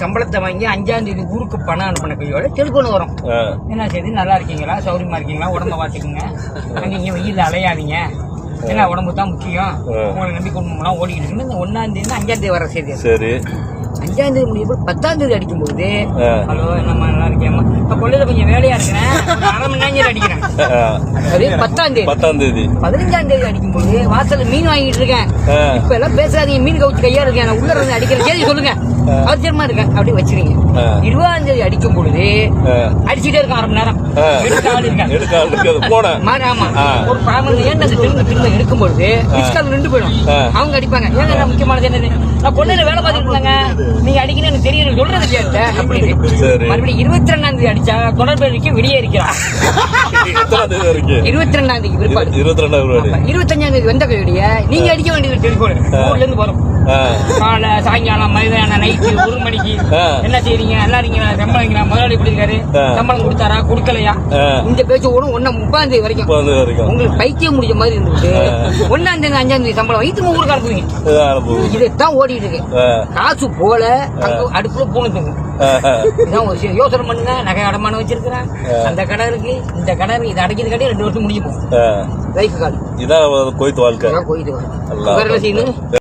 சம்பளத்தை வாங்கி 5ஆம் தேதி ஊருக்கு பணம் அனுப்பின கையோட டெலிஃபோன் வரும். என்ன செய்து நல்லா இருக்கீங்களா, சௌரியமா இருக்கீங்களா, உடம்ப பார்த்துக்குங்க, அங்கே இங்கே வெயில் அலையாதீங்க, ஏன்னா உடம்பு தான் முக்கியம், உங்களை நம்பி குடும்பம்லாம் ஓடிக்கிட்டு இருக்குன்னு இந்த 1ஆம் தேதி 5ஆம் தேதி வர செய்தி. சரி, 5ஆம் தேதி முடியும் 10ஆம் தேதி அடிக்கும்போது ஹலோ நம்ம நல்லா இருக்கேம்மா, இப்போ கொள்ளையில கொஞ்சம் வேலையா இருக்கிறேன், 1/2 மணி நேரம் அடிக்கிறேன். அது 10ஆம் தேதி. 15ஆம் தேதி அடிக்கும்போது வாசல்ல மீன் வாங்கிட்டு இருக்கேன், இப்ப எல்லாம் பேசாதீங்க, மீன் கவுச்சு கையா இருக்கேன், உள்ள இருந்து அடிக்கிற செய்தி சொல்லுங்க, அவசியமா இருக்கேன் அப்படி வச்சிருங்க. 20ஆம் தேதி அடிக்கும் பொழுது அடிச்சுட்டே இருக்கான் 1/2 மணி நேரம், எடுக்க ஆள் இருக்காங்க. ஆமா, ஒரு 10 ஏன் திரும்ப எடுக்கும் பொழுது மிஸ்கால் நின்று போயிடும், அவங்க அடிப்பாங்க. ஏங்க முக்கியமானது என்னது, நான் கொள்ளையில வேலை பார்த்துட்டு இருந்தாங்க, நீங்க அடிக்கணும் எனக்கு தெரியும் சொல்றது இல்லையா அப்படின்னு. மறுபடியும் 22ஆம் தேதி அடிச்சா தொடர்பு வெளியே இருக்கிறான். 22ஆம் தேதி பிற்பாடு 25ஆம் தேதி வந்த கையோடைய நீங்க அடிக்க வேண்டியது டெலிபோன் ஊர்ல இருந்து வரும். காலை சாயங்காலம் மதியானம் நைட்டு 1 மணிக்கு என்ன செய்றீங்க, நல்லா இருக்கீங்களா, சம்பளம் முதலாளி எப்படி இருக்காரு, சம்பளம் கொடுத்தாரா கொடுக்கலையா, இந்த பேச்சு ஓடும் 30ஆம் தேதி வரைக்கும். உங்களுக்கு பைத்தியம் முடிஞ்ச மாதிரி இருந்துட்டு 1ஆம் தேதி 5ஆம் தேதி சம்பளம் வைத்து ஊருக்கு அனுப்புவீங்க. இதைத்தான் ஓடிட்டு இருக்கு. காசு போல அடுப்புல போனதுங்க. இதான் ஒரு யோசனை பண்ணுங்க. நகை அடமானம் வச்சிருக்கிறேன், அந்த கடை இருக்கு, இந்த கடை இருக்கு, இதை அடைக்கிறது காட்டி 2 வருஷம் முடிஞ்சு போகும் லைஃப் கால். இதான் கோயித்து வாழ்க்கை. கோயித்து வாழ்க்கை செய்யணும்.